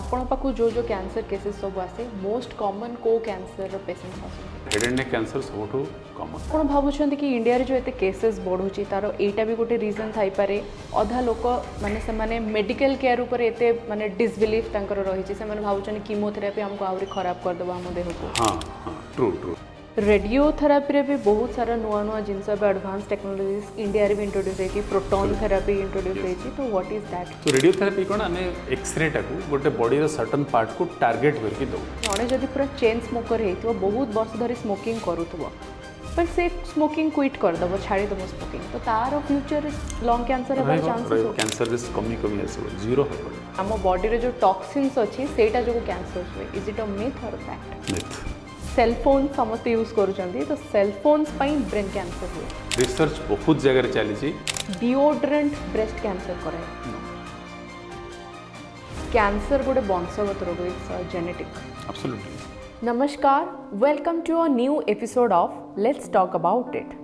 आपण पाखु जो जो कैंसर केसेस सब आसे मोस्ट कॉमन को कैंसर पेशेंट्स आसे हेड एंड नेक कैंसर सबठू कॉमन आपण भाबुछन कि इंडिया रे जो एते केसेस बढ़ुची तार एटा भी गोटे रीजन थाई पारे अधा लोक माने से माने मेडिकल केयर ऊपर एते माने डिसबिलीफ तांकर रहिची से माने भाबुछन कीमोथेरापी हमको आउरी खराब कर दबा हम देह को हाँ हाँ ट्रू ट्रू रेडियोथेरापी रे भी बहुत सारा नुआ नुआ जिनस एडवांस टेक्नोलॉजीज इंडिया रे भी इंट्रोड्यूस होई प्रोटॉन थेरापी इंट्रोड्यूस होई तो व्हाट इज दैट तो रेडियोथेरापी कोन आमे एक्सरे टाकू गोटे बॉडी रो सर्टेन पार्ट को टारगेट करके दो जणे जदि पूरा चेन स्मोकर हेतिबो बहुत वर्ष धरि स्मोकिंग करूथबो पर से स्मोकिंग क्विट कर दबो छाड़ी दबो स्मोकिंग तो तार फ्यूचर लंग कैंसर हबार चांसेस कैंसर रिस्क कमी कमी आसो जीरो हबो हम बॉडी रे जो टॉक्सिन्स अछि सेटा जो कैंसर हुए is it a myth or fact myth cell phone समस्त यूज करूचंदी तो सेल फोन्स पई ब्रेन कैंसर हुए रिसर्च बहुत जगह चली छी डिओड्रेंट ब्रेस्ट कैंसर करे कैंसर गोटे वंशगत रोग इट्स जेनेटिक एब्सोल्युटली नमस्कार welcome to a new episode of let's talk about it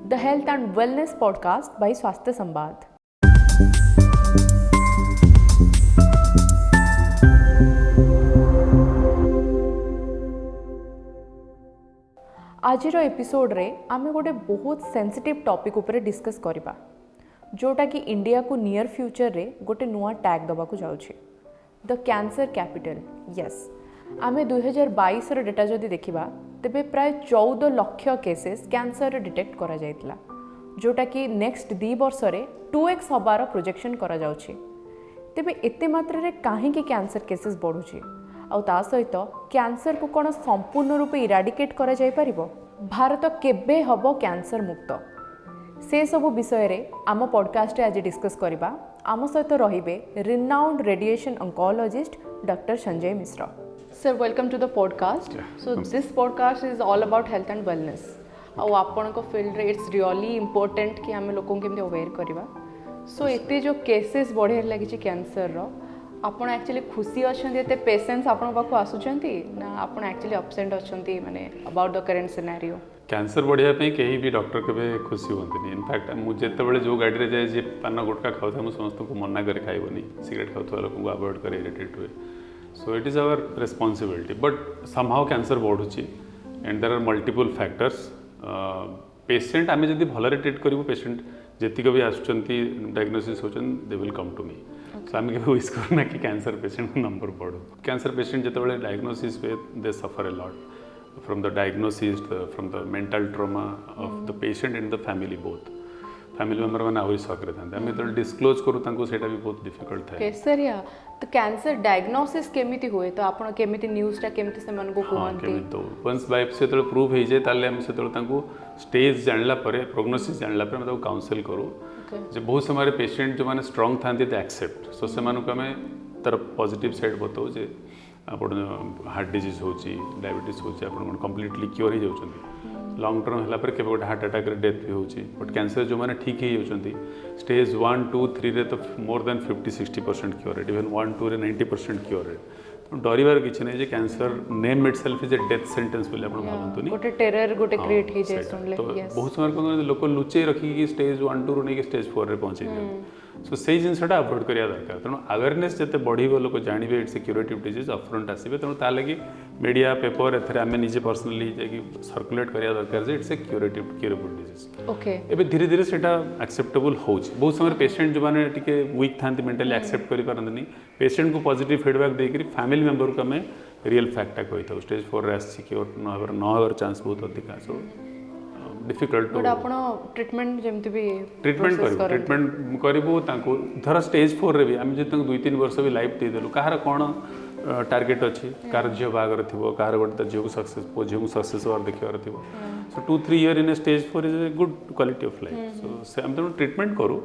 the health and wellness podcast by Swasthya Samvad. आजिर episode रे आमे गोटे बहुत सेंसिटिव टॉपिक ऊपर डिस्कस करिबा जोटा कि इंडिया को नियर फ्यूचर रे गोटे नुआ टैग दबा को जाउछि द कैंसर कैपिटल। यस आमे 2022 रो डेटा जदि देखिबा तेबे प्राय 14 लाख केसेस कैंसर डिटेक्ट करा जायतिला जोटा कि नेक्स्ट 2 वर्ष रे 2x हबार प्रोजेक्शन करा जाउछि। तेबे एते मात्रा रे काहे कि कैंसर केसेस बढ़ुछि आउ ता सहित कैंसर को कौन संपूर्ण रूपे इराडिकेट करा जाय परिबो भारत केबे हबो कैंसर मुक्त से सब विषय रे आम पॉडकास्ट आज डिस्कस करबा। आम सहित रहिबे renowned radiation oncologist doctor Sanjay Mishra. Sir welcome to the podcast. So this podcast is all about health and wellness आउ आपण को फील्ड रे इट्स रियली इंपोर्टेंट कि आम लोगों केमते अवेयर करबा। सो एते जो केसेस बढ़े लगी कैंसर रो आपण एक्चुअली खुशी अच्छे एते पेशेंट्स आपण पाखु आसुचंती ना आपण एक्चुअली अब्सेंट अच्छंती माने about the current scenario cancer बढ़िया पे कहीं भी डॉक्टर केबे खुशी होंतनी। इनफैक्ट मु जेतेबेले जो गाड़ी रे जाए जे पान गुटका खाउथा मु समस्त को मना करे खाइबनी सिगरेट खाउथा लोक को अवॉइड करे इरिटेट हुए। So it is our responsibility but somehow cancer बढ़ुची and there are multiple factors. Patient आमे जदी भलरे ट्रीट करिवो पेशेंट जेतिक भी आसुचंती डायग्नोसिस होचन they will come to me. So आम के विश करना कि कैंसर पेशेंट नंबर बढ़ो। कैंसर पेशेंट जिते डायग्नोसिस हुए they suffer a lot from the diagnosis from the mental trauma of the patient and the family both family member मैंने आहरी सक था आम जो डिस्क्लोज करूँ सेटा भी बहुत डिफिकल्ट था। केसरिया तो कैंसर डायग्नोसिस केमिति हुए तो आपण केमिति न्यूज़टा केमिति से मन को कहंती तो वंस बाय से तो प्रूव हो जाए ताले हम से तो स्टेज जानला परे प्रोग्नोसिस जानला परे मतलब काउंसिल करू जे बहुत समय पेशेंट जो माने स्ट्रांग थांती ते एक्सेप्ट सो से मानु कमे तर पॉजिटिव साइड बताओ जे आपण हार्ट डिजीज होची डायबिटीज होची आपण कंप्लीटली क्योर हो जाउछंती लॉन्ग टर्म हला पर केबे गोटे हार्ट अटैक रे डेथ भी होची बट कैंसर जो माने ठीक ही होचंती स्टेज 1 2 3 रे तो more than 50-60% cure rate even 1 2 रे 90% क्योर रेट डरबार किसी नहीं cancer name itself is a death sentence बोले आपण भाबंतुनी गोटे टेरर गोटे क्रिएट ही जे सुनले। तो बहुत समय कोन लोक लुचे रखी स्टेज 1 2 रो नहीं स्टेज 4 रे पहुंचे सो से जिनसटा अवॉइड करिया दरकार तेणु अवेयरनेस जते बढ़िबो लोक जानिबे it's a curative disease upfront आसीबे तेणु ता लगी मीडिया पेपर एथरे आमे निजे पर्सनली जे सर्कुलेट करिया दरकार जे it's a curable disease. Okay एबे धीरे धीरे सेटा एक्सेप्टेबल होउछ बहुत समय पेशेंट जो माने टिके वीक थांती मेंटली एक्सेप्ट करि पारंतनी पेशेंट को पॉजिटिव फीडबैक देकरी फैमिली मेंबर को हमें रियल फैक्टा कहि था स्टेज 4 रे आसी क्योर न होवर चांस बहुत अधिक सो डिफिकल्ट बट आपण ट्रीटमेंट जेमति भी ट्रीटमेंट करिवो तांको धर स्टेज 4 रे भी हम जे 2-3 वर्ष भी लाइफ दे देलु कहार कोन टार्गेट अच्छी कार झील बागर थी कार गोटे झील को सक्सेस पो झील को सक्सेस होवार देखार थी so 2-3 year in a stage 4 is a good quality of life. So से हम तेणु ट्रीटमेंट करूँ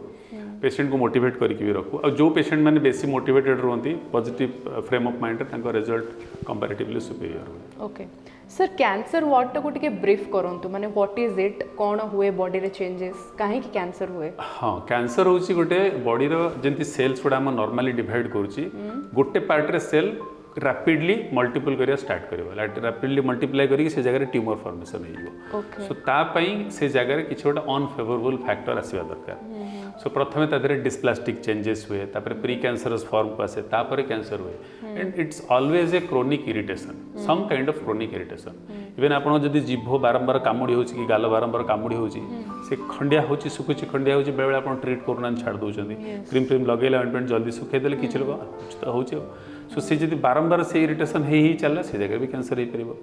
पेशेंट को मोटिवेट करके भी रखू और जो पेशेंट मैंने बेसी मोटिवेटेड रहती positive frame of mind result comparatively superior हुए। ओके सर कैंसर वार्ड को टिके ब्रीफ करंतु माने व्हाट इज इट कौन हुए बॉडी रे चेंजेस काहे कि कैंसर हुए। हाँ कैंसर होची गोटे बॉडी रो जेंति सेल्स गुडा हम नॉर्मली डिवाइड करूची गोटे पार्ट रे सेल rapidly multiple करिया स्टार्ट करिवो rapidly multiply करी से जगह ट्यूमर फॉर्मेशन हो सो ता पई से जगह किछ गोटा अनफेवरेबल फैक्टर आसीबा दरकार सो प्रथमे तादरे डिस्प्लास्टिक चेंजेस हुए तापर प्री कैंसरस फॉर्म को आसे तापर कैंसर हुए and it's always a chronic irritation some kind of chronic irritation even आपण जदी जीभ बारंबार कामुडी होची कि गाल बारंबार कामुडी होची से खंडिया होची सुकुची खंडिया होची बेले आपण ट्रीट करूना छाड़ दोचंदी क्रीम क्रीम लगेला ऑइंटमेंट जल्दी सुखे देले किछ लोग कुछ तो होची सो से जदी बारंबार से इरिटेशन ही चला से जगह भी कैंसर ही परिबो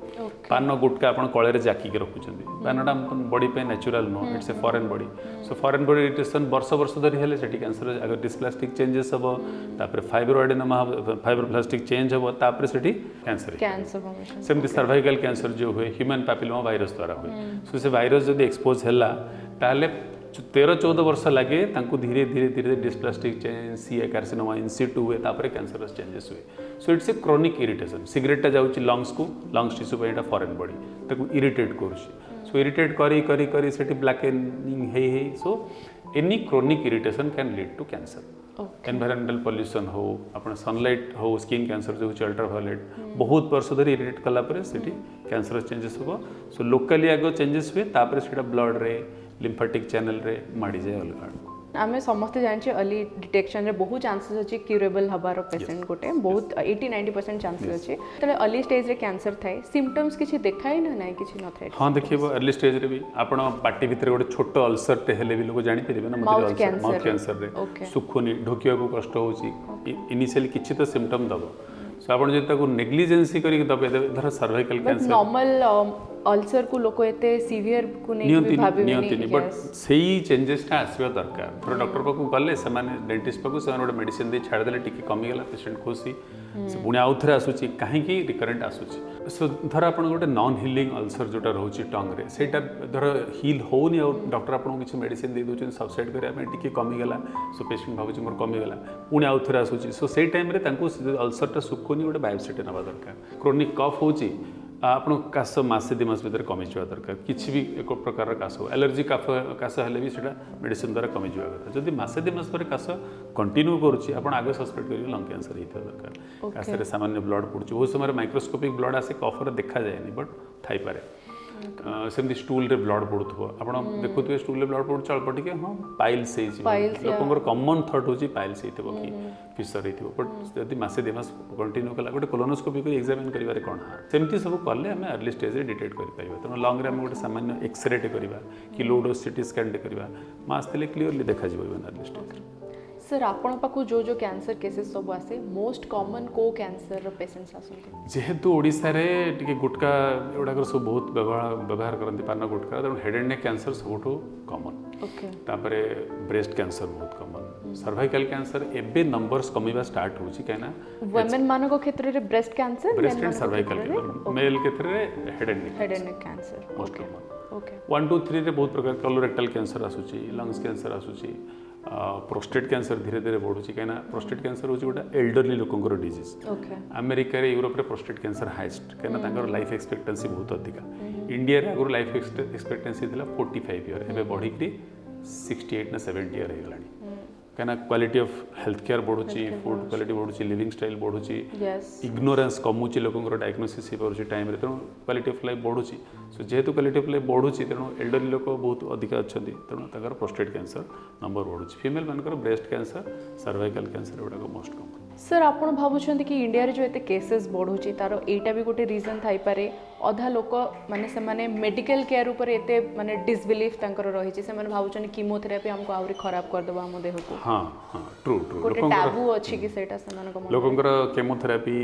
पान गुटका आपण कळे रे जाकी के रखुचंदी पानडा बॉडी पे natural no it's a foreign body so foreign body irritation वर्ष वर्ष धरी हेले सेठी कैंसर अगर डिस्प्लास्टिक चेंजेस हबो तापर फाइब्रोएडेनोमा फाइब्रोप्लास्टिक चेंज हबो तापर सेठी कैंसर फॉर्मेशन सेमती सर्वाइकल कैंसर जो हुए ह्यूमन पैपिलोमा वायरस द्वारा हुए सो से वायरस जदी एक्सपोज हैला ताले 13-14 वर्ष लगे तांको धीरे धीरे धीरे dysplastic change CA carcinoma in situ हुए तापर कैंसरस चेंजेस हुए so it's a chronic irritation cigarette जाउची लंग्स को लंग्स टिश्यू पे फॉरेन बॉडी ताको इरिटेट करूची सो इरिटेट करी करी करी सेठी ब्लैकेनिंग हे so any chronic irritation can lead to cancer environmental pollution हो अपन सनलाइट हो स्किन कैंसर जो अल्ट्रावायलेट बहुत वर्ष धरी इरिटेट कला परे सेठी कैंसरस चेंजेस हो सो लोकली आगो चेंजेस हुए तापर सेटा ब्लड रे लिम्फेटिक चैनल रे माडी जाए अलग आमे समस्त जानछे अर्ली डिटेक्शन रे बहुत चांसेस अछि क्यूरेबल हबार पेशेंट गोटे बहुत 80-90% चांसेस अछि तले अर्ली स्टेज रे कैंसर थाए सिम्पटम्स किछि देखाई ना नाही किछि न थाए हां देखिबो अर्ली स्टेज रे भी आपण पार्टी भीतर गोटे छोट अल्सर टे हेले भी लोग जानि परिबे ना मतलब माउथ कैंसर रे सुखोनी ढोकिया को कष्ट होची इनिशियली किछि तो सिम्पटम दबो सो आपण जे ताको नेग्लिजेंसी करी दबे धर सर्वाइकल कैंसर नॉर्मल अल्सर को लोक एते सीवियर को नहीं भाबे नहीं बट सेही चेंजेस टा आसीबा दरकार थोड़ा डॉक्टर पाकू गले से माने डेंटिस्ट पाकू से गोटे मेडिसिन दे छाड़ देले टिके कमी गेला पेशेंट खुशी से पुणी आउ थे आसूची कहीं रिकरेंट आसूची सो धर आप गोटे नॉन हिलिंग अल्सर जोटा रोचे टंग रे सेटा धर हिल होनी और डॉक्टर आपको किसी मेडिसिन दे दूसरे सबसाइड करने टी कमीगला सो पेशेंट भावुँ मोर कमीगला पुणी आउ थे आसूची सो से टाइम अल्सरटा सुखुनी गोटे बायोप्सी ना दरकार क्रोनिक कफ होची आपण काश मसे 2 मास भीतर कमी जावा दरकार किसी भी एक प्रकार काश हो एलर्जी काश हेले भी सेटा मेडिसिन द्वारा कमी जावा कथा जदि मसे 2 मास पर काश कंटिन्यू करूची आपण आगे सस्पेक्ट करियो लंग कैंसर हिता दरकार काश रे सामान्य ब्लड पड़ुची वो समय माइक्रोस्कोपिक ब्लड आसे कफर देखा जायनी बट थाई पारे सेमती स्टूल रे ब्लड पड़ुथबो आपण देखुथबे स्टूल रे ब्लड पड़ुछ अल्प टिके हां पाइल्स हे लोकंगर कॉमन थॉट होची पाइल्स हेतबो कि फिशर हेतबो बट यदि मासे 2 मास कंटिन्यू कला गोटे कोलोनोस्कोपी को एग्जामिन करिवारे कोन सेमती सब करले हमें अर्ली स्टेज रे डिटेक्ट करि पाइबा तनो लंग रे हम गोटे सामान्य एक्सरे टे करिवा कि लो डोज सिटी स्कैन टे करिवा मास तेले क्लियरली देखा जिवो इवन अर्ली स्टेज सर आपण पाखु जो जो कैंसर केसेस सब आसे मोस्ट कॉमन को कैंसर पेशेंट्स आसंती जेहेतु ओडिसा रे टिके गुटका एडाकर सब बहुत व्यवहार करंती पान गुटका त हेड एंड नेक कैंसर सबठो कॉमन ओके तापरे ब्रेस्ट कैंसर बहुत कॉमन सर्वाइकल कैंसर एबे नंबर्स कमीबा स्टार्ट होची काना वुमेन मानको क्षेत्र रे breast cancer breast and cervical male क्षेत्र रे head and neck cancer most common okay 1 2 3 रे बहुत प्रकार कोलोरेक्टल कैंसर आसुची लंग्स कैंसर आसुची प्रोस्टेट कैंसर धीरे धीरे बढ़ुची कहीं प्रोस्टेट कैंसर हूँ गोटे एल्डरली लोकंर disease America Europe prostate cancer heist कहीं लाइफ एक्सपेक्टेंसी बहुत अधिका इंडिया रे आगुरी लाइफ एक्सपेक्टेंसी थी 45 इयर एवं बढ़ी 68 ना 70 इयर हो कहीं क्वालिटी ऑफ हेल्थ केयर बढ़ुची फूड क्वालिटी बढ़ुची लिविंग स्टाइल बढ़ुची इग्नोरेंस कमुची लोकंर डायग्नोसिस हो पार्टी टाइम तेणु क्वालिटी ऑफ लाइफ बढ़ुची सो जेहेतु क्वालिटी ऑफ लाइफ बढ़ुची तेणु एल्डरली लोक बहुत अधिक अच्छा तेणु तक प्रोस्टेट कैंसर नंबर बढ़ुची फीमेल मानकर ब्रेस्ट कैंसर सर्वाइकल कैंसर गुड़ाक मोस्ट कॉमन सर आपण भावुछंती कि इंडिया रे जो एते केसेस बढ़ुची तार एटा भी गोटे रीजन थाई पारे अधा लोक माने से माने मेडिकल केयर ऊपर एते माने डिसबिलीफ तांकर रहिची से माने भावुछन कीमोथेरापी हमको आउरी खराब कर देबा हम देह को हां हां ट्रू गोटे टाबू अछि कि सेटा से माने को लोकंकर केमोथेरापी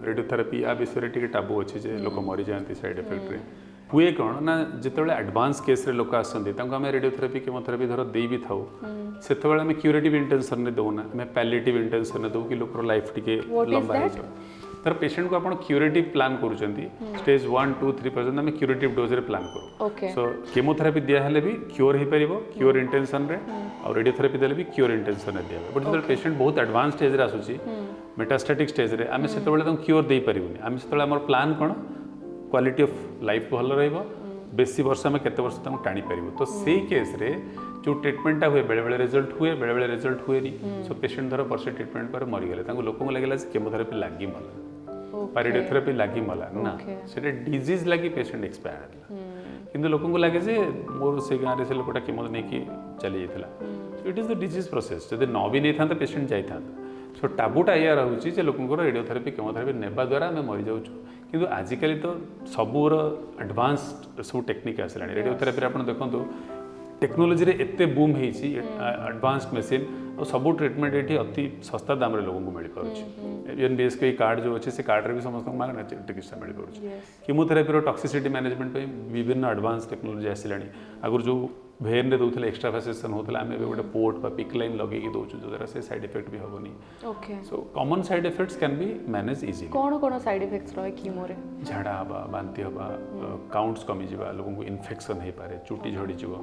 रेडियोथेरापी आ विषय रे टिके टाबू अछि जे लोक मरि जांती साइड इफेक्ट रे हुए कौन ना जिते एडवांस केस रे लोक आसती आम रेडियोथेरापी केमोथेरापी धर दे भी था से आम क्यूरेटिव इंटेंशन ने दौना आम पैलिएटिव इंटेंशन ने दौ कि लोकर लाइफ टिके लंबा हो तर पेशेंट को आप क्यूरेटिव प्लान करुँच स्टेज 1 2 3 पर्यटन आम क्यूरेटिव डोज रे प्लान करूँ सो केमोथेरापी दिहले भी क्योर हो पार क्योर इंटेंशन रे और रेडियोथेरापी देले भी क्योर इंटेंशन दिया बट जो पेशेंट बहुत एडवांस स्टेज रे आसूची मेटास्टैटिक स्टेज रे आम से क्योर दे पारूनी आम से आम प्लान कौन क्वालिटी ऑफ लाइफ भल रहिबो बेसी वर्ष आम केते वर्ष तक टाणी पारिबो तो सेही केस रे जो ट्रीटमेंटा हुए बेले बेले रिजल्ट हुए बेले बेले रिजल्ट हुए नी सो पेशेंट धर वर्षे ट्रीटमेंट पर मरी गले तांको लोकंको लागला जे केमोथेरापी लागी मला रेडियोथेरापी लगी मला ना से डिजीज लगी पेशेंट एक्सपायर किंतु लोक लगे जे मोर से गाँव से लोकटा केमो नहीं चली जाता it is the disease process जब न भी नहीं था पेशेंट जाता सो टाबुटा या रोचे जे लोकंर रेडियोथेरापी केमोथेरापी नेबा द्वारा आम मरी जाऊँ किंतु आजिकल तो सबूर एडवांस्ड सब टेक्निक आसला रेडियोथेरापी आप देखो टेक्नोलोजी रे एते बूम होती एडवांस्ड मशीन और सब ट्रिटमेंट ये अति सस्ता दाम रे लोगों को मिल पार्टी एनबीएसके कार्ड जो अच्छे से कार्ड रे भी समस्त मागना चिकित्सा मिल पार्टी कीमोथेरापी टॉक्सिसिटी मैनेजमेंट विभिन्न एडवांस टेक्नोलोजी आसला आगुरी जो भेन रे दौले एक्सट्रावासेसन होता आम गोटे पोर्ट बा पिक लाइन लगे दौचु जो द्वारा से साइड इफेक्ट भी हेनी so common side effects can be manage easy कौन साइड इफेक्ट्स रहे कीमो रे झाड़ा हवा बांती हवा काउंट्स कमी जावा लोगों को इन्फेक्शन हो पारे चुटी झड़ी जीव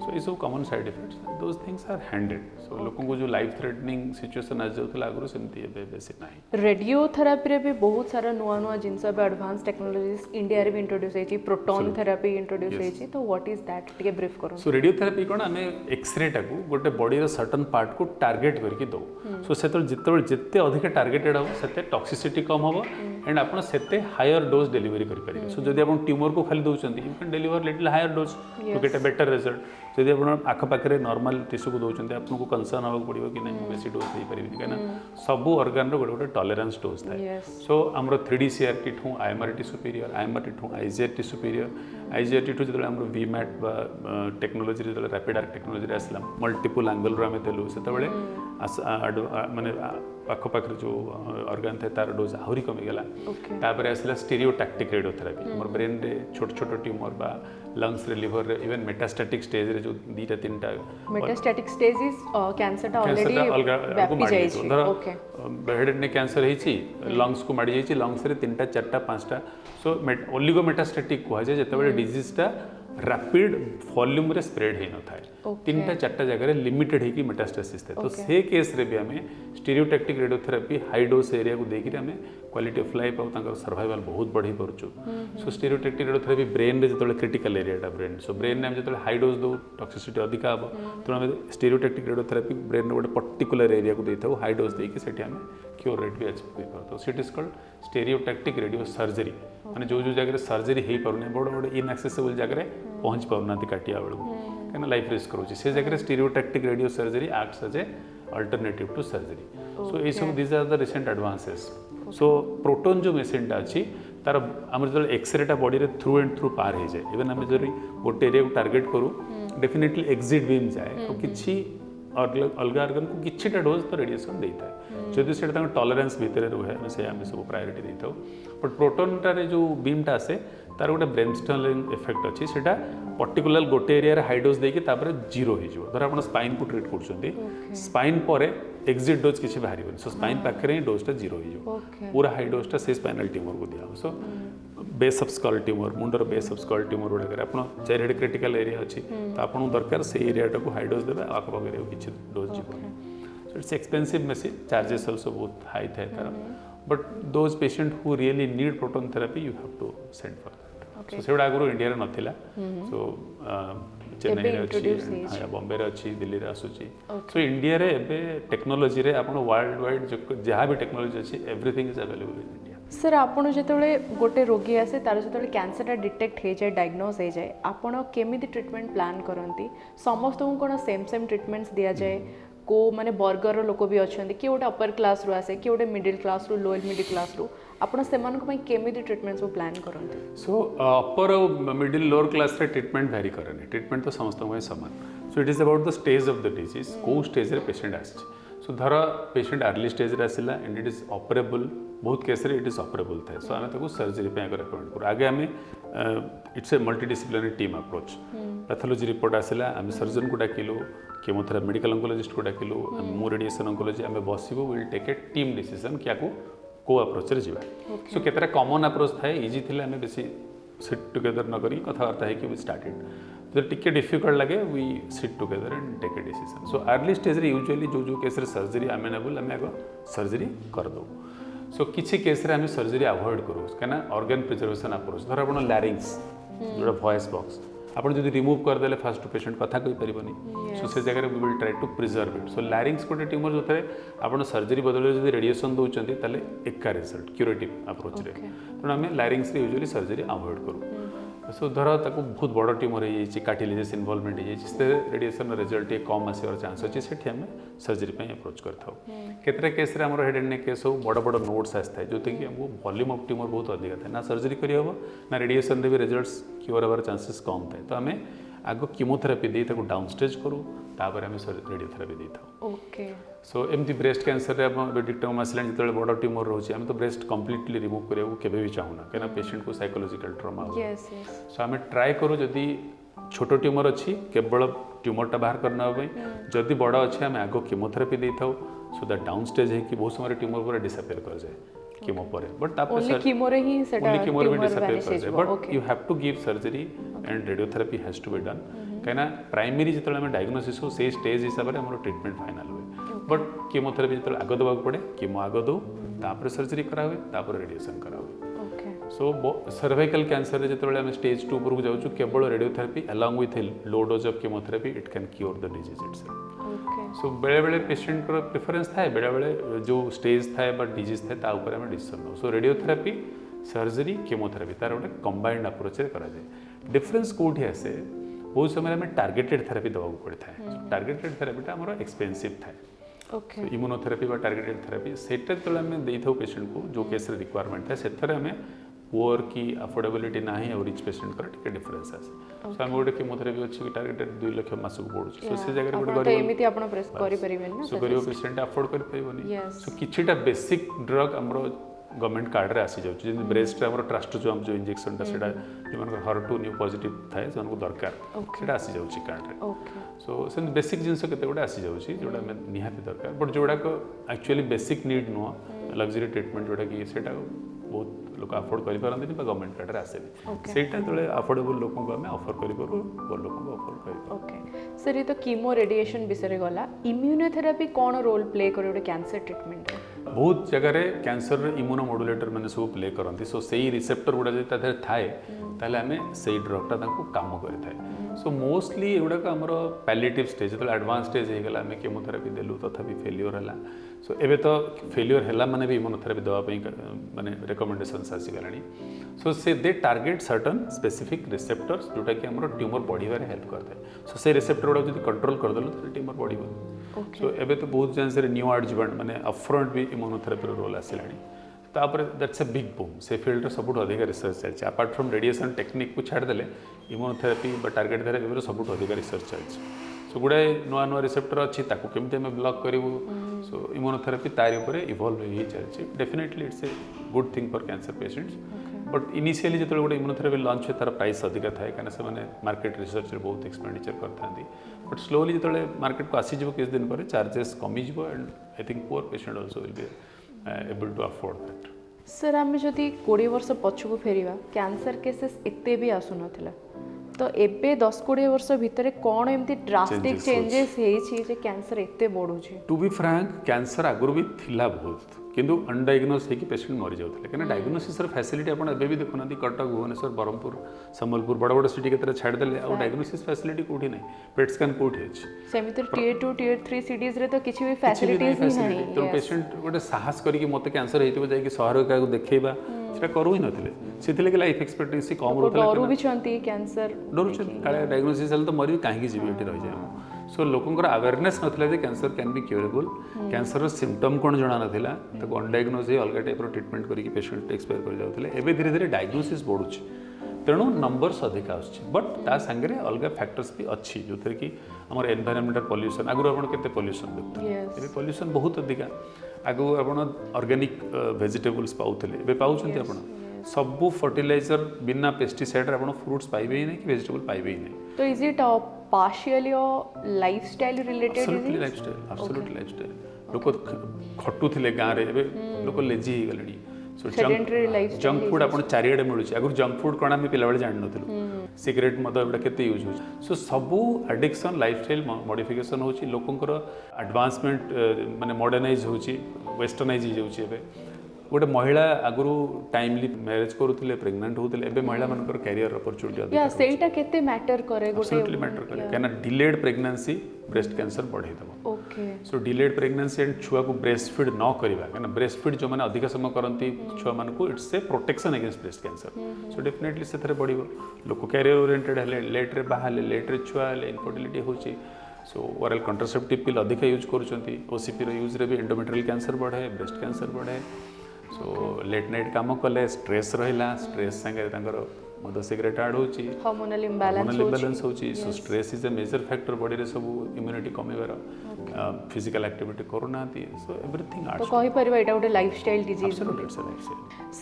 सो ये सब common side effects those things are handed so लोगों को जो लाइफ थ्रेटनिंग सिचुएशन आज जाउथला आगरो सेमती बेसी नाही रेडियोथेरापी रे भी बहुत सारा नुआ नुआ जिनस एडवांस टेक्नोलॉजीज इंडिया रे भी इंट्रोड्यूस होई प्रोटॉन थेरापी इंट्रोड्यूस होई तो व्हाट इज दैट टिके ब्रीफ करो सो रेडियोथेरापी कोन आमे एक्सरे टाकू गोटे बॉडी रो सर्टेन पार्ट को टारगेट करके दो सो सेतल जिते अधिक टारगेटेड हो सेते टॉक्सिसिटी कम हो एंड आपण सेते हायर डोज डिलीवरी कर पारे सो जदि आपण ट्यूमर को खाली दउचंती you can deliver little higher dose to get a better result जदि आप आखपाखे नॉर्मल टिश्यू को दौरान आपको कंसर्न हाँ पड़ो कि नहीं बेसी डोज दे पारि कहीं सब ऑर्गन गोटे गोटे टॉलरेंस डोज थाए सो आम 3DCRT ठूँ IMRT superior IMRT ठूँ IGRT superior IGRT ठूँ जो आम VMAT टेक्नोलोजी जो रैपिड आर्क टेक्नोलोजी आसला मल्टीपल एंगल आम देलु से माने आखपाखे जो ऑर्गन थे तार डोज आहरी कमीगला तापर आसला स्टीरियोटैक्टिक रेडियोथेरापी मोर ब्रेन रे छोट छोट ट्यूमर बा लंग्स रे लिवर रे इवन मेटास्टैटिक स्टेज रे जो दीटा तीनटा मेटास्टैटिक स्टेज इज कैंसर ता ऑलरेडी व्यापी जाई छी ओके हेड ने कैंसर हेची लंग्स को माडी जाई लंग्स रे तीनटा चारटा पांचटा सो ओलिगो मेटास्टैटिक कह जाय जते बेले डिजीज टा रैपिड वॉल्यूम रे स्प्रेड हे न थाए तीनटा चारटा जगह लिमिटेड है कि मेटास्टेसिस थे तो से केस रे भी हमें stereotactic radiotherapy high dose area को देकर हमें क्वालिटी ऑफ लाइफ और सर्वाइवल बहुत बढ़ी पार्छु सो स्टीरियोटैक्टिक रेडियोथेरापी ब्रेन रे जो क्रिटिकल एरियाटा ब्रेन सो ब्रेन में जो हाई डोज दो टॉक्सिसिटी अधिक हम तेणु आम स्टीरियोटैक्टिक रेडियोथेरापी ब्रेन गोटे पर्टिकुलर एरिया को देता हाई डोज देकी आम क्योर रेट भी अचीव कर पार्थ so it is called stereotactic radio surgery मैंने जो जो जगह सर्जरी हो पारे बड़ बड़ इनएक्सेसिबल जगह पहुँच पाना काटिया बेलू कहीं लाइफ रिस्क रोचे से जगह stereotactic radio surgery acts as a alternative to surgery so ये सब this are the recent advances so proton जो मेसीनटा अच्छी तार आम जो एक्सरेटा बॉडी रे थ्रू एंड थ्रू पार हो जाए इवन आम जो गोटे एरिया को टार्गेट करूँ डेफिनेटली एक्जिट बीम जाए तो किसी अलग अर्गन को किछिटा डोज तो रेडिएशन देता है जदि से टॉलरेंस भितर रुहे से आम सब प्रायोरिटी देता बट प्रोटोनटारे जो बीमटा आसे तार गोटे ब्रेनस्टॉर्मिंग इफेक्ट अच्छी से पर्टिकुलर गोटे एरिया हाई डोज देकी जीरो हो धर आप स्पाइन को ट्रीट कर स्पाइन पर एक्जिट डोज किसी बाहर सो स्पाइन पाखे ही डोजटा जीरो हो पूरा हाई डोजटा से स्पाइनल ट्यूमर को दिया so base of skull tumour मुंडर बेस ऑफ स्कल ट्यूमर गुड़ाक आप चारिड़े क्रिटिकल एरिया अच्छी तो आपको दरकार से एरियाटा को हाई डोज देवे आखपाख एरिया किसी डोज जीवन so it's expensive machine charges also बहुत हाई थाए तार but those patient who really need proton therapy you have to send for so से आगुरी इंडिया नाला सो चेन्नई अच्छी बॉम्बे अच्छी दिल्ली रे आसूची सो इंडिया रे एबे टेक्नोलोजी रे आपण वर्ल्ड वाइड जहाँ भी टेक्नोलोजी अच्छी everything is available in India sir आपन जिते गोटे रोगी आसे तार जो कैंसर डिटेक्ट हो जाए डायग्नोज हो जाए आपन केमी ट्रिटमेंट प्लान करती समस्त को कौन सेम सेम ट्रिटमेंट्स दि जाए को माने बर्गर लोक भी अच्छा किए गोटे अपर क्लास रू आसे किए गोटे मिडिल क्लास रू लोअर मिडिल क्लास रू आपन से केमी ट्रिटमेंट्स प्लान करते सो अपर मिडिल लोअर क्लास रे ट्रिटमेंट वेरी करेनि ट्रिटमेंट तो समस्त सामान सो it is about the stage of the disease कौ स्टेज रे पेशेंट आसी सो धर पेशेंट अर्ली स्टेज रे आसिला एंड इट इज ऑपरेबल बहुत केस रे इट इज ऑपरेबल थाए सो आम सर्जरी रेकमेंड करूँ आगे आम it's a multidisciplinary team approach pathology report आसिला आम सर्जन को डाकिलु केमोथेरापी मेडिकल ऑन्कोलॉजिस्ट को डाकिलु मु रेडिएशन ऑन्कोलॉजी आम बसबू will take a team decision क्या को अप्रोच रे जीवा सो केतरा कॉमन अप्रोच थाए इजी थिले आम बेसी सिट टुगेदर न करी कथबार्ता है कि वी स्टार्टेड जो टिके डिफिकल्ट लगे we sit together and take a decision so early stage रे यूजुअली जो केस रे सर्जरी अमेनेबल आम आग सर्जरी कर दो सो किसी केस रे आम सर्जरी अवॉइड करूँ कहीं ऑर्गन प्रिजर्वेशन अप्रोच धर आप लैरिंग्स जो वॉइस बॉक्स ଆପଣ ଯଦି ରିମୁଭ୍ କରିଦେଲେ ଫାଷ୍ଟ ପେସେଣ୍ଟ କଥା କହିପାରିବନି ସो ସେ ଜାଗାରେ we will try to preserve it so larynx गोटे ट्यूमर जो ଆପଣ ସର୍ଜରୀ ବଦଳରେ ଯଦି ରେଡ଼ିଏସନ୍ ଦେଉଛନ୍ତି ତାହେଲେ ଏକା ରେଜଲ୍ଟ କ୍ୟୁରେଟିଭ୍ ଆପ୍ରୋଚ୍ରେ ତେଣୁ ଆମେ ଲାରିଙ୍ଗ୍ସରେ ୟୁଜୁଆଲି ସର୍ଜରୀ ଆଭଏଡ଼ କରୁ सो धर ताको बहुत बड़ ट्यूमर हो कार्टिलेजेस इनवॉल्वमेंट हो रेडिएशन रिजल्ट टे कम आसवर चांस अच्छी से आम सर्जरी अप्रोच करते case head and neck case हो बड़ बड़ नोट्स आसता है जो कि हमको वॉल्यूम ऑफ ट्यूमर बहुत अधिक था ना सर्जरी करहब ना रेडिएशन भी रिजल्ट्स क्योर हमार चांसेस कम थाए तो आम आग कीमोथेरापी दे डाउन स्टेज करूँ तापर आम रेडियोथेरापी दे था सो एमती ब्रेस्ट कैंसर डिक्टम आसला जो बड़ ट्यूमर रोचे आम तो ब्रेस्ट कम्प्लीटली रिमूव करने को भी चाहूना कहीं पेशेंट को साइकोलॉजिकल ट्रॉमा सो आम ट्राए करूँ जदि छोट ट्यूमर अच्छी केवल ट्यूमरटा बाहर करने जदि बड़ अच्छे आम आग कीमोथेरापी दे था सो दैट डाउन स्टेज है कि बहुत समय ट्यूमर पूरा डिसअपियर कर जाए कीमो पर बट कीमो भी डिसअपियर कर जाए but you have to give surgery and radiotherapy has to be done कहीं प्राइमरी जो आम डायग्नोसिस हो से स्टेज हिसाब से आम ट्रिटमेंट फाइनाल हुए बट कीमोथेरापी जो आग देवा पड़े कीमो आग दो तापर सर्जरी करा हुए तापर रेडिएशन करा हुए सो सर्वाइकल कैंसर जो आम स्टेज 2 उपरको जाऊँ केवल radiotherapy along with low dose of chemotherapy it can cure the disease itself so बेले बेले पेशेंट को प्रिफरेंस थाए बेले बेले जो स्टेज थाए बा डिजीज थाए ता ऊपर आम डिसीजन नौ सो रेडियोथेरापी सर्जरी कीमोथेरापी तार गोटे कंबाइंड अप्रोच कराए डिफरेन्स कौटी आसे बहुत समय आम टार्गेटेड थेरापी देवा पड़ता है टार्गेटेड थेरापीटा आम एक्सपेनसिव थाए इम्यूनोथेरापी बा टार्गेटेड थेरापी सेटा जो आम देता पेशेंट को जो केस रिक्वायरमेंट थाए से आम पुअर की अफोर्डेबिलिटी ना और रिच पेशेंट टिके डिफरेन्स आसे सो आम गोटे कीमोथेरापी अच्छी टार्गेटेड 2 लाख मासक पड़ुଛି सो से जगह गरीब पेशेंट अफोर्ड कर सो किछिटा बेसिक ड्रग आमर गवर्नमेंट कार्ड रे आसी जाउछि जे ब्रेस्ट आमर ट्रास्टोजोम जो इंजेक्शन टा सेटा जो हर2 न्यू पॉजिटिव थाए से दरकार सेटा आसी जाउछि कार्ड रे सो से बेसिक जिनस केते गोटे आसी जाउछि जोडा में निहाती दरकार बट जोडा को actually basic need no luxury treatment जोडा कि सेटा बहुत लोक अफोर्ड कर पारंती गवर्नमेंट कार्ड आसे सेटा जो अफोर्डेबल लोक को आम ऑफर कर लोक को ऑफर कर ओके सर ये तो कीमो रेडिएशन विषय गला इम्यूनोथेरापी कौन रोल प्ले करे गोटे कैंसर ट्रीटमेंट बहुत जगह कैंसर इम्यूनो मॉड्यूलेटर मैंने सब प्ले करती सो से रिसेप्टर गुड़ा जो थाए ताले आम से ड्रगटा काम करें सो मोस्टली एगुड़ाक आमर पैलिएटिव स्टेज जो एडवांस स्टेज हो गला आम कीमोथेरापी देलु तथापि फेल्योर है सो एबे तो फेल्योर है माने भी इम्यूनोथेरापी देवाई माने रिकमेंडेशंस आसीगला सो से दे टार्गेट सर्टन स्पेसिफिक रिसेप्टर्स जोटा कि आमर ट्यूमर बढ़िबारे हेल्प करता है सो से रिसेप्टर गुड़ा जो कंट्रोल करदेलु तो ट्यूमर बढ़ सो एबे तो बहुत चांस न्यू एडजुवेंट माने अपफ्रंट भी इम्यूनोथेरापी रोल आसिलानी तापर दैट्स ए बिग बूम से फील्ड सब अधिक रिसर्च चलती अपार्ट फ्रॉम रेडिएशन टेक्निक को छाड़देले इम्यूनोथेरापी टार्गेट थेरापी सब अधिक रिसर्च चलती सो गुड़ाए नुआ नुआ रिसेप्टर अच्छी केमती आम ब्लॉक करूँ सो इम्यूनोथेरापी तार उपर इवॉल्व हो चलती definitely it's a good thing for cancer patients but initially जो गोटे इम्यूनोथेरापी लॉन्च हुए तार प्राइस अधिक थाए कहीं से मार्केट रिसर्च बहुत एक्सपेंडिचर करते बट स्लोली जो मार्केट को आसीज किस दिन पर चार्जेस कमिज and I think poor patient also will be able to afford that sir आम जदि 20 वर्ष पछकू फेरिया कैंसर केसेस एते भी आसु नथिला तो एबे 10-20 वर्ष भितर कौन एमती ड्रास्टिक चेंजेस हेछि जे कैंसर एते बढ़ुछि टू बी फ्रैंक कैंसर आगुर भी थिला बहुत किंतु अनडायग्नोज होगी पेशेंट मरी जाते कहीं डायग्नोसिस फैसिलिटी आप देखुना कटक भुवनेश्वर ब्रह्मपुर सम्बलपुर बड़ बड़ सिटी के छाड़देले आउ डायग्नोसिस फैसिलिटी कौटी ना पेट स्कैन कौटी अच्छी सेमिति टियर 2 टियर 3 सिटीज रे तो किछि भी फैसिलिटीज नहीं तो पेशेंट गोटे साहस करके मते कैंसर हेतिबो जाय कि शहर का देखैबा सेटा करू ही नथिले सेथिले कि लाइफ एक्सपेक्टेंसी कम रहतला डरू भी छंती कैंसर डरू छन काले डायग्नोसिस हल तो मरी काहे जीव एठी रह जाय सो लोकंकर अवेयरनेस नथिला जे cancer can be curable cancer symptom कौन जना नाथिला तो अनडायग्नोज अलग टाइप ट्रीटमेंट करके पेशेंट एक्सपायर कर जाउतले एबे धीरे धीरे डायग्नोसिस बढ़ुछि तेणु नंबर्स अधिक आसुछि बट ता संगे अलग फैक्टर्स भी अच्छी जो कि आम एनवायरमेंटल पॉल्यूशन आगु आप केते पॉल्यूशन देखते एबे पॉल्यूशन बहुत अधिका आगु आप ऑर्गेनिक वेजिटेबल्स पाउथले एबे पाउछन्ते आपण सबु फर्टिलाइजर बिना पेस्टिसाइड आप फ्रूट्स पाइबे ही नहीं कि वेजिटेबल पाइबे ही नहीं तो is it partially lifestyle related absolutely lifestyle लोक खटुथिले गाँव रे एबे लोक लेजी हो गलेनी सो जंक फूड आप चारिड़े मिलूँ आगुरी जंक फूड कौन आम पिला जान नु सिगरेट मद एगुड़ा केते यूज हो सो सबू एडिक्शन लाइफस्टाइल मॉडिफिकेशन होची लोकंकर एडवांसमेंट माने मॉडर्नाइज होची वेस्टर्नाइज हो जाउची एबे गोटे महिला आगु टाइमली मैरिज करुले प्रेग्नेंट होते एवं महिला मानकर कैरियर अपॉर्चुनिटी या सेटा केते मैटर करे गोटे एब्सोल्युटली मैटर करे कहना डिलेड प्रेग्नेंसी ब्रेस्ट कैंसर बढ़े देबो। Okay so delayed pregnancy and छुआ को ब्रेस्ट फीड न करवा कहना ब्रेस्ट फीड जो मैंने अधिक समय करती छुआ मान को it's a protection against breast cancer. So definitely से बढ़ो लोक कैरियर ओरिएंटेड हेले लेट रे बाहले लेट रे छुआ हेले इनफर्टिलिटी होची। सो ओरल कंट्रासेप्टिव पिल अधिक यूज करुँच ओसीपी यूज रे भी एंडोमेट्रियल कैंसर बढ़े ब्रेस्ट कैंसर बढ़े। सो लेट नाइट काम कले स्ट्रेस रहा स्ट्रेस संगे मद सिगरेट आड होची हार्मोनल इंबैलेंस होची। So stress is a major factor body रे सब इम्यूनिटी कमीबार फिजिकल एक्टिविटी करूना सो एवरीथिंग आड तो कहि परिबा एटा गोटे लाइफस्टाइल डिजीज।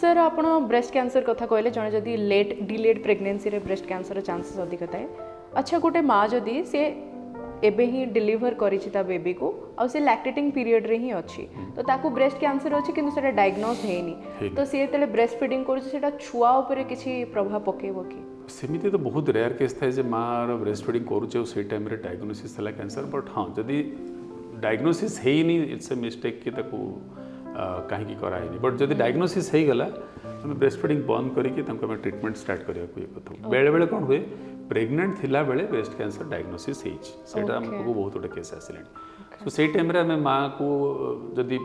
सर आपण ब्रेस्ट कैंसर कथा कहले जने जदी लेट डिलेड प्रेगनेंसी रे ब्रेस्ट कैंसर चांसेस अधिक थाए। अच्छा गोटे माँ जदी से एबे ही डिलीवर करिछि ता बेबी को आ से लैक्टेटिंग पीरियड रे ही अछि तो ताको ब्रेस्ट कैंसर अछि किंतु सेटा डायग्नोज हेनी तो से तेले ब्रेस्ट फीडिंग करिछि सेटा छुआ ऊपर किछि प्रभाव पकेबो कि सेमिति तो बहुत रेयर केस थाए जे माँ ब्रेस्ट फीडिंग करूचे से टाइम रे डायग्नोसिस हला कैंसर। बट हाँ जदी डायग्नोसिस हेनी इट्स ए मिस्टेक कि ताको कहीं कराएनी। बट जब डायग्नोसिस हो गला आम ब्रेस्ट फीडिंग बंद करके ट्रिटमेंट स्टार्ट करने बेले बेले कौन हुए प्रेग्नेंट थिला बेले ब्रेस्ट कैंसर डायग्नोसिस होता आमको बहुत गुटे केस आसिले। सो से टाइम आम माँ को जदि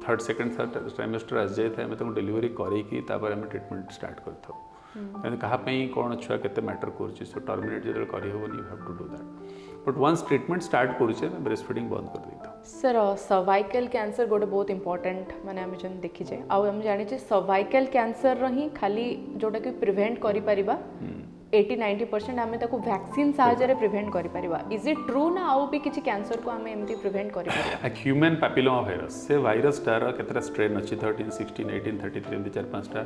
थर्ड सेकेंड थर्ड ट्राइमेस्टर आस जाए आम डिलीवरी करके ट्रिटमेंट स्टार्ट कर कहीं कौन छुआ के मैटर कर सो टर्मिनेट जो करहबनी you have to do that. But once treatment start करुचे ब्रेस्ट फीडिंग बंद कर देता। सर सर्वाइकल कैंसर गोटे बहुत इंपोर्टेंट माने आम जन देखीजे आम जाने सर्वाइकल कैंसर ही खाली जोटा कि प्रिवेंट करि परिबा 80-90% आम वैक्सीन साहाय्य प्रिवेंट करिपरिबा। इज इट ट्रू ना आउ भी किसी कैंसर को आम एमती प्रिवेंट करिपरिबा? ह्यूमन पैपिलोमा वायरस से वायरस टार केतरा स्ट्रेन अच्छी 13, 16, 18, 33 एमती 4-5टा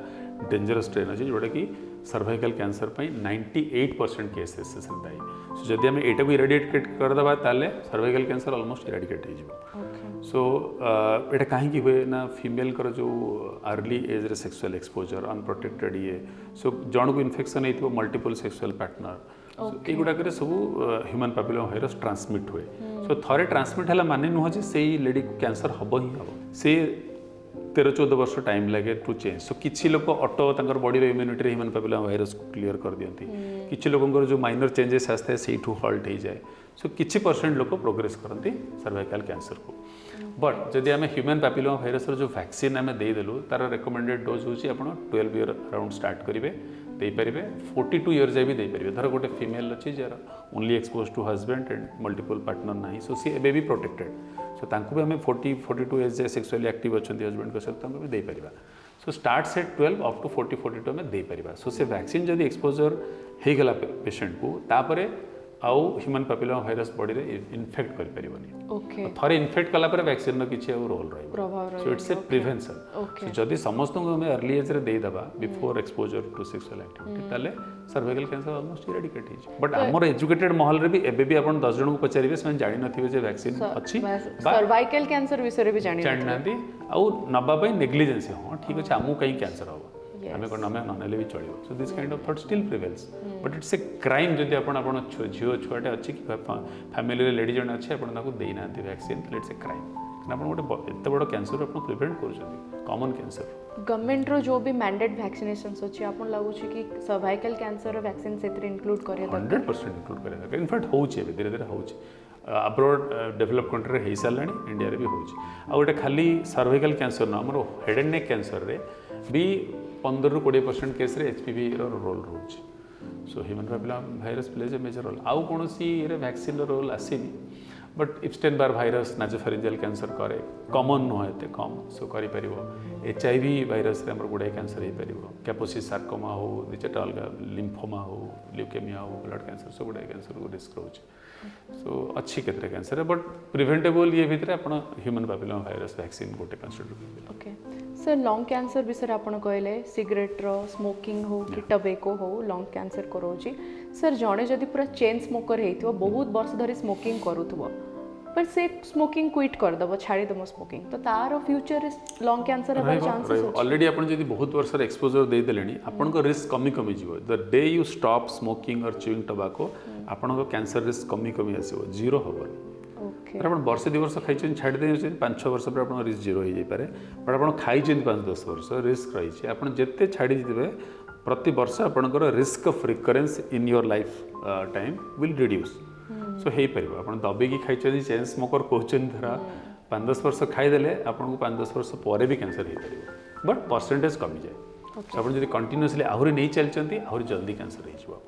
डेंजरस स्ट्रेन अच्छी जोटा कि सर्वाइकल कैंसर पर 98% केसेस दायी। सो जदि आम एटा को इरेडिकेट करदे ताले सर्वाइकल कैंसर ऑलमोस्ट इरेडिकेट हो। सो एटा कहीं हुए ना फीमेल कर जो अर्ली एज रे सेक्सुअल एक्सपोजर अनप्रोटेक्टेड ये सो जन को इन्फेक्शन हो मल्टीपल सेक्सुअल पार्टनर युवाक सब ह्यूमन पैपिलोमा वायरस ट्रांसमिट हुए। सो थरे ट्रांसमिट है माने नुह से लेडी कैंसर हम ही हम से 13-14 वर्ष टाइम लगे टू चेंज। सो किसी लोग ऑटो तंकर बॉडी रो इम्यूनिटी ह्यूमन पैपिलोमा वायरस को क्लियर कर दियंती किसी लोगों जो माइनर चेंजेस आसता है से हल्ट हो जाए। सो किछि परसेंट लोग प्रोग्रेस करती सर्वाइकल कैंसर को। बट जदि आम ह्यूमन पैपिलोमा वायरस जो वैक्सीन आम देदेलु तार रेकमेंडेड डोज होची आपण 12 ईयर अराउंड स्टार्ट करेंगे दे पारे 42 ईयर जाए भी दे पारे। धर गोटे फीमेल अच्छी जार only expose to husband and multiple partner ना सो सी एबे भी प्रोटेक्टेड। सो तांको भी आम 40-42 एज जाए सेक्सुअली एक्टिव अच्छा हस्बैंड के सहित भी दे पारिबा। So start set 12 up to 40-42 आम दे पारिबा। सो से वैक्सीन जदि एक्सपोजर हो गला पेशेंट को तापरे आउ ह्यूमन पैपिलोमा वायरस बॉडी रे इन्फेक्ट कर परिबनी। थरे इन्फेक्ट कला पर वैक्सीन नो किछि रोल रहबो। सो इट्स ए प्रिवेंशन। सो जदि समस्त को हमें अर्ली एज रे दे दबा before exposure to sexual activity ताले सर्वाइकल कैंसर ऑलमोस्ट इरेडिकेट हो। बट हमर एजुकेटेड महल रे भी एबे भी आपण 10 जन को पचारिबे से जानि नथिबे जे वैक्सीन अछि सर्वाइकल कैंसर विषय रे भी जानि नांती आउ नबा पई नेग्लिजेंसी हां ठीक अछि हमु कहीं कैंसर हो आम कौन आम ननेले भी चलो। So this kind of thought still prevails but it's a crime जदि आपण झील छुआटे अच्छी कि फैमिली लेडी जन अच्छे आपको देना वैक्सीन इट्स ए क्राइम आप गोटे एत बड़ कैंसर आप प्रिवेंट कर कॉमन कैंसर। गवर्नमेंट रो जो भी मैंडेट वैक्सीनेशंस अच्छी आपन लागुच कि सर्वाइकल कैंसर वैक्सीन से इंक्लूड करे 100% इंक्लूड करे। इनफैक्ट होचे धीरे धीरे होचे अब्रॉड डेवलप कंट्री रे हो सारे इंडिया रे भी होचे। आ गोटे खाली सर्वाइकल कैंसर न हमर हेड एंड नेक कैंसर रे भी 15-20% केस रे एचपीवी रो रोल रोचे। So human papilloma virus plays a major role. आउ कौन सी वैक्सीन रोल आसीनी but Epstein Barr virus nasopharyngeal cancer करे कॉमन नुह एत कम सो कर HIV वायरस रे गुड़ाए कैंसर हो पार कैपोसिस सार्कोमा हो दिचेटा अलग लिम्फोमा हो ल्यूकेमिया हो ब्लड कैंसर सब गुड़ाए कैंसर को रिस्क रोचे। सो अच्छी केतरे कैंसर बट प्रिवेंटेबल ये भितर आपण ह्यूमन पैपिलोमा वायरस वैक्सीन गोटे consider. Okay sir lung cancer विषय आपन कहले सिगरेट रो स्मोकिंग हो कि टबेको हो लंग कैंसर करोची। सर जड़े जदि पूरा चेन स्मोकर हेतिबो बहुत वर्ष धरी स्मोकिंग करूथबो पर से स्मोकिंग क्विट कर दबो छाड़ी दबो स्मोकिंग तो तार फ्यूचर लंग कैंसर हबार चांसेस अछि। ऑलरेडी आपण जदि बहुत वर्ष एक्सपोजर दे देलेनी आपण को रिस्क कमी जीवो। The day you stop smoking और च्यूइंग टोबैको आपण को कैंसर रिस्क कमी आसीबो जीरो हबो। Okay. आप वर्ष 2 वर्ष खाई छाड़ी दे 5-6 वर्ष पर आप रिस्क जीरो हो जाए बट आप खाई 5-10 वर्ष रिस्क रही आप जिते छाड़ी देते प्रति वर्ष आपंकर risk of recurrence in your lifetime will reduce सो हो पार आप दबिकी खाई चेन स्मोकर कहते धरा 5-10 वर्ष खाईदे आपको 5-10 वर्ष पर भी कैंसर हो पार बट परसेंटेज कमी जाए आप जब कंटिन्यूअसली आहरी नहीं चलती आहरी जल्दी कैंसर हो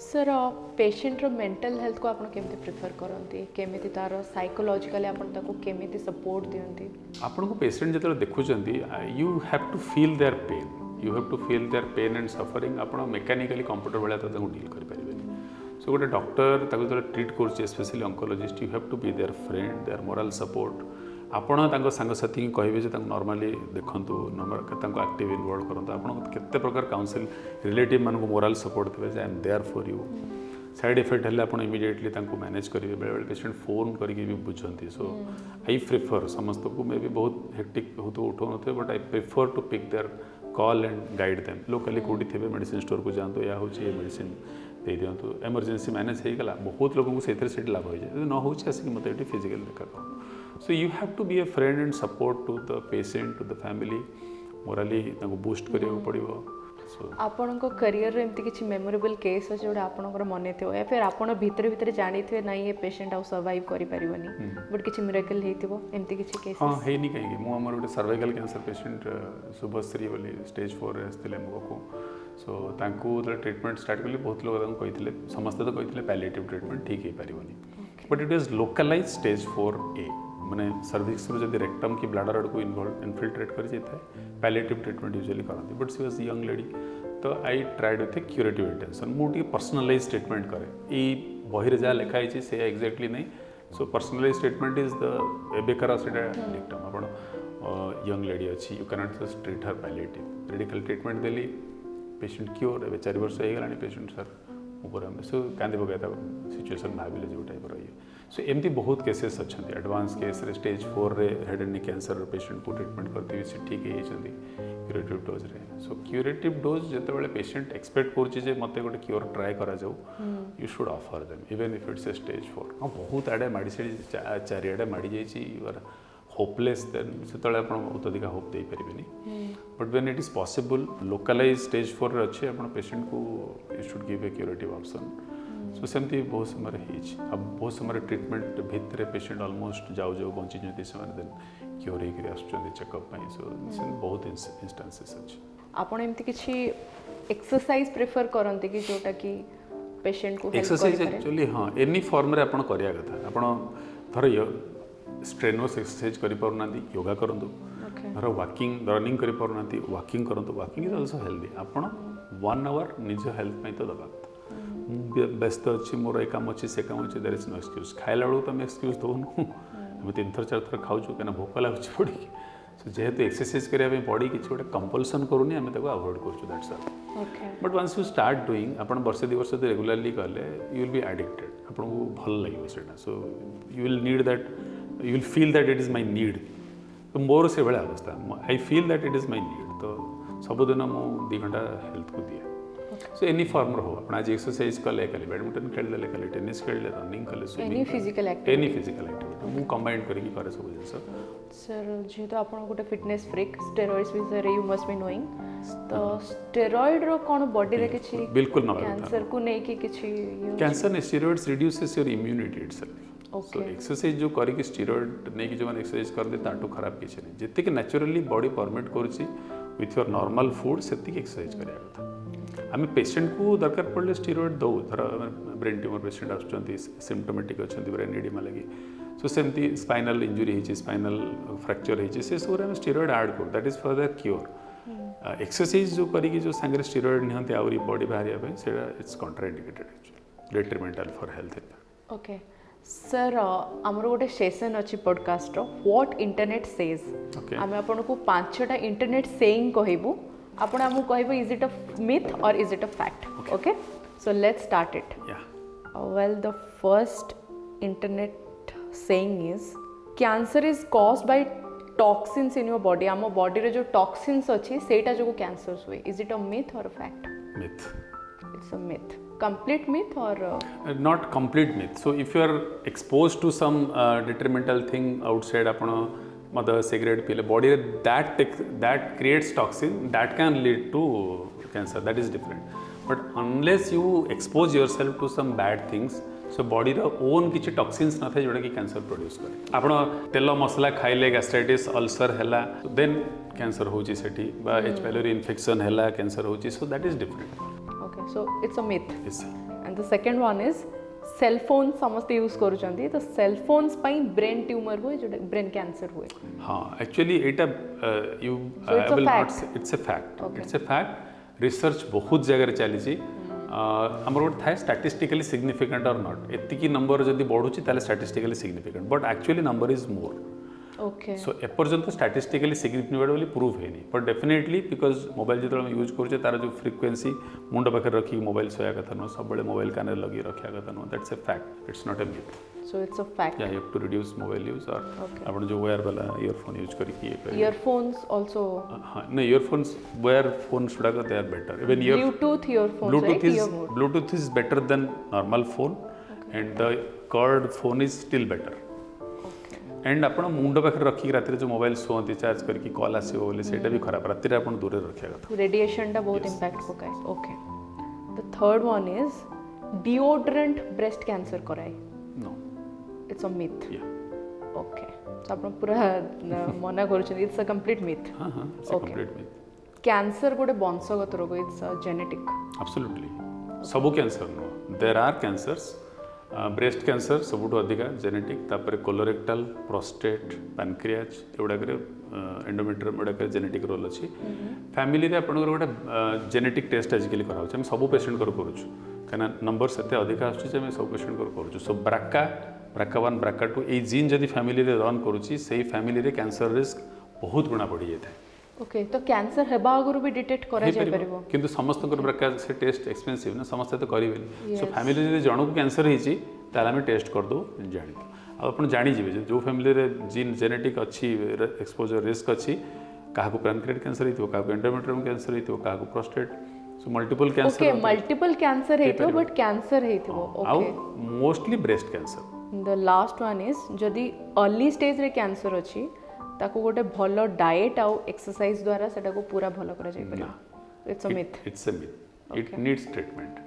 सर पेशेंट रो मेंटल हेल्थ को आप केमती प्रिफर करते केमिति तार साइकोलॉजिकली आपण ताको केमिति सपोर्ट दियंती आपन को पेशेंट जतले देखुचंती you have to feel their pain you have to feel their pain and suffering आपन मेकानिकली कंप्यूटर वाला ताको डील कर परिबेनी सो गोटे डॉक्टर ताको जतले ट्रीट करछ specially oncologist you have to be there friend there moral support आपण तांको सांगसाथी कहबे जे तांको नॉर्मली देखंतु नंबर तांको एक्टिव इन्वॉल्व करंतु आपण केते प्रकार काउंसिल रिलेटिव मानको मोरल सपोर्ट देबे जे I am there for you side effect हेल्ले आपण इमीडिएटली तांको मैनेज करिवे बेले बेले पेशेंट फोन करके भी बुझंती सो आई प्रिफर समस्त को मे भी बहुत हेक्टिक होतो उठो नथे but I prefer to pick their call and guide them locally कोडी थेबे मेडिसिन स्टोर को जानतो या होची ये मेडिसिन दे दियंतु इमरजेंसी मैनेज हे गला बहुत लोगों को सेथरे सेट लाभ हो जाय न होची आसी मते एटी फिजिकल देखा को so you have to be a friend and support to the patient to the family morally ताको बूस्ट करियो पड़िबो सो आपण को करियर रे एमती किछि मेमोरेबल केस अछि जोडा आपनकर मने थियो या फिर आपण भीतर भीतर जानि थे नै ये पेशेंट आउ सर्वाइव करि परिबनी बट किछि मिरेकल हेतिबो एमती किछि केस हां हे नि कहि मु हमर गोटे सर्वाइकल कैंसर पेशेंट शुभश्री बोली स्टेज 4 रे आस्तिले मको सो तांको ट्रीटमेंट स्टार्ट कली बहुत लोग तांको कहिथिले समस्त तो कहिथिले पैलिएटिव ट्रीटमेंट ठीक हे परिबनी but it is localise stage 4A माने सर्विक्स रो जदि रेक्टम की ब्लैडर आड़ को इनफिल्ट्रेट कर जाता है पैलिएटिव ट्रीटमेंट यूजुअली करती but she was young lady तो I tried with a curative intention मुझे पर्सनलाइज ट्रीटमेंट करे ये बही जहाँ लिखाई से एक्जाक्टली नहीं so personalise treatment is the एबेकार से डिक्टम आप यंग लेडी अच्छी you cannot just treat her palliative medical treatment देली पेशेंट क्योर ए 4 वर्ष हो गला पेशेंट सर ऊपर सो कांदी पकाता सिचुएसन भाविले जो टाइप रही सो एमती बहुत केसेस अच्छा एडवांस केस रे स्टेज 4 रे head and neck cancer patient को ट्रीटमेंट करते से ठीक होती क्यूरेटिव डोज रे सो क्यूरेटिव डोज जिते बड़े पेशेंट एक्सपेक्ट कर मत गोटे क्योर ट्राए करा जाऊ you should offer them even if it's a stage 4 हाँ बहुत आड़े माड़ी चारिआडे माड़ी जाइए यू आर होपलेस देन से आप अत्यधिक होप दे पारे but when it is possible localise stage 4 रे अच्छे आप पेशेंट को you should give a curative option so सेमती बहुत समय अब बहुत समय ट्रीटमेंट भितर पेशेंट ऑलमोस्ट जाऊ जाऊ बंची से देन क्योर होकर चेकअप सो बहुत इंस्टांसेस अच्छे आपण एमती किछि एक्सरसाइज प्रेफर करंती कि जोटा कि पेशेंट को एक्सरसाइज एक्चुअली हाँ एनी फॉर्म रे आपण करिया कथा आपण धर स्ट्रेनोस एक्सरसाइज करि पारना योगा करंतु धर वॉकिंग रनिंग करि पारना वॉकिंग करंतु वॉकिंग इज आल्सो हेल्दी आपण 1 आवर निज हेल्थ पई तो दबा व्यस्त अच्छी मोर ए काम अच्छी से काम अच्छी देयर इज नो एक्सक्यूज खाइला बेलू तुम एक्सक्यूज दौनु आम 3-4 थर खाऊ कहीं भोक लगुच पड़ी सो जेहेतु एक्सरसाइज करने पड़ी कि गोटे कंपलसन करूनी आम अवॉइड कर that's all but once you start doing आप वर्ष 2 वर्ष रेगुलरली कले यू विल बी एडिक्टेड आपको भल लगे सेटा so you will need that you will feel that it is my need तो मोर से भाया अवस्था I feel that it is my need तो सबुदिन मुझे 2 घंटा हेल्थ को दिए सो एनी फॉर्म रो आप आज एक्सरसाइज कले बैडमिंटन खेल कले टेनिस खेल रनिंग कले एनी फिजिकल एक्टिविटी मु कंबाइन करके करे सब जिंस सर जेहेतु आप गोटे फिटनेस फ्रिक स्टेरॉइड्स विषय यू मस्ट बी नोइंग तो स्टेरॉइड रो कोन बॉडी रे किछि बिल्कुल न कैंसर को नै कि किछि कैंसर ने steroids reduces your immunity itself so exercise जो करी स्टेरॉइड नहीं कि जो एक्सरसाइज कर दे ताटू खराब किछि नहीं जति कि नेचुरली बॉडी परमिट करछि विथ योर नॉर्मल फूड सेति एक्सरसाइज करिया कथा आम पेशेंट को दरकार पड़े स्टीरोइड दौ धर ब्रेन ट्यूमर पेशेंट आसुँच सिम्पटोमेटिक अच्छा ब्रेन एडिमा लगी सो सेमती स्पाइनल इंजुरी होती स्पाइनल फ्रैक्चर होती से सब आम स्टीरोइड ऐड करूँ that is for the cure exercise जो करी जो सांगे स्टीरोइड निहंती आउरी बॉडी बाहर से it's contraindicated actually डेट्रिमेंटल for health okay sir आमर गोटे सेशन अच्छी पॉडकास्ट व्हाट इंटरनेट सेज आम आपको 5टा इंटरनेट सेइंग कहबू आपण आमु कहबो is it a myth or is it a fact okay so let's start it well the first internet saying is cancer is caused by toxins in your body आम body रे जो toxins अच्छी सेटा जो कैंसर हुए is it a myth or a fact myth It's a myth. Complete myth or not complete myth. So if you are exposed to some detrimental thing outside, apna mother cigarette pile body that creates toxin that can lead to cancer. That is different. But unless you expose yourself to some bad things, so body row own किसी toxins न थे जोड़ा कि cancer produce करे. आपण तेल मसला खाइले गैस्ट्राइटिस अल्सर हैला देन कैंसर होची सेठी बा एच पाइलोरी इन्फेक्शन हैला कैंसर होची. So that is different. okay, so it's a myth. Yes. And the second one is cell phone समस्त यूज करूछंती तो सेल फोन्स पई ब्रेन ट्यूमर हुए जो ब्रेन कैंसर हुए. हां एक्चुअली एटा you I will not say it's a fact. It's a fact. Research बहुत जगह रे चली छी. आमर गोटे थाए स्टाटिस्टिकली सिग्निफिकेंट और नॉट एतिकी नंबर जदि बढ़ुची ताले statistically significant but actually number is more. Okay. So एपर्यंत स्टाटिस्टिकली सिग्निफिकेंट बोली प्रूव है नहीं बट डेफिनेटली बिकज मोबाइल जो यूज करुचे तार जो फ्रिक्वेंसी मुंड पाखे रखी मोबाइल सोया कथा नुह सब मोबाइल कान लगी रखा कथा नुह. That's a fact. It's not a myth. So it's a fact. Yeah, you have to reduce mobile use or अपन जो wear वाला earphone use करके ये करें. Earphones also. हाँ नहीं earphones wear phones शुड़ा का they are better. Even Bluetooth earphones. Bluetooth is better than normal phone and the cord phone is still better. And आपण मुंड पाखे रखी रात जो मोबाइल सोती चार्ज करके कॉल आसो बोले सेटा भी खराब रात आप दूर रखा कथा. रेडिएशन टा बहुत इम्पैक्ट पकाए. Okay. The third one is deodorant breast cancer कराए. No it's a myth. Yeah okay. So आपण पूरा मना करूछन इट्स अ कंप्लीट मिथ. हां हां it's a complete myth. Cancer गोटे वंशगत रोग. It's genetic. एब्सोल्युटली. सबो cancer no there are cancers. Breast cancer सबुठ अधिका जेनेटिक तापर कोलोरेक्टाल प्रोस्टेट पैनक्रियाज एगुड़ाक एंडोमेट्रियम गुड़ाक जेनेटिक रोल अच्छी. फैमिली रे आपन गोटे जेनेटिक टेस्ट आजिकल करा हम सब पेशेंट करूँ कहीं नंबर से अधिका आम सब पेशेंट करूँ. सो BRCA1 BRCA2 ये जीन जदि फैमिली रे रन करुच्ची से फैमिली रे कैंसर रिस्क बहुत गुणा बढ़ी जाए. ओके. तो कैंसर हेबा आगुरु भी डिटेक्ट करा जाय परबो किंतु समस्त BRCA से टेस्ट एक्सपेंसिव ना समस्त तो करेंगे. सो फैमिली जदि जन को कैंसर होती आम टेस्ट करदे जानी आप जानीजे जो फैमिली रे जीन जेनेटिक अच्छी एक्सपोजर रिस्क अच्छी क्या पैनक्रियाटिक कैंसर हो क्या एंडोमेट्रियम कैंसर हो क्या prostate. So multiple cancer. Okay. Multiple cancer हेतो बट कैंसर हेतो. Okay. Mostly breast cancer. The last one is जदि अर्ली स्टेज रे कैंसर अछि ताको गोटे भलो डाइट आउ एक्सरसाइज द्वारा सेटा को पूरा भलो करा जाय परबो. It's a myth. It's a myth. It needs treatment.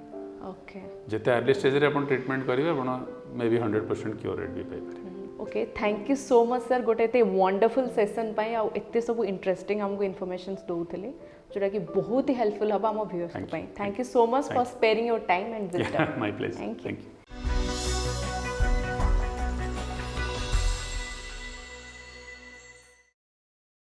Okay. जते अर्ली स्टेज रे अपन ट्रीटमेंट करिवे अपन मे बी 100% क्योर रेट भी पाई पारे. Okay. Thank you so much sir गोटे एते वंडरफुल सेशन पाई आ एते सब इंटरेस्टिंग हमको इन्फॉर्मेशंस दोउथले जोटा कि बहुत ही हेल्पफुल हबा हम व्यूअर्स को पाई. Thank you so much for sparing your time and wisdom. My pleasure. Thank you.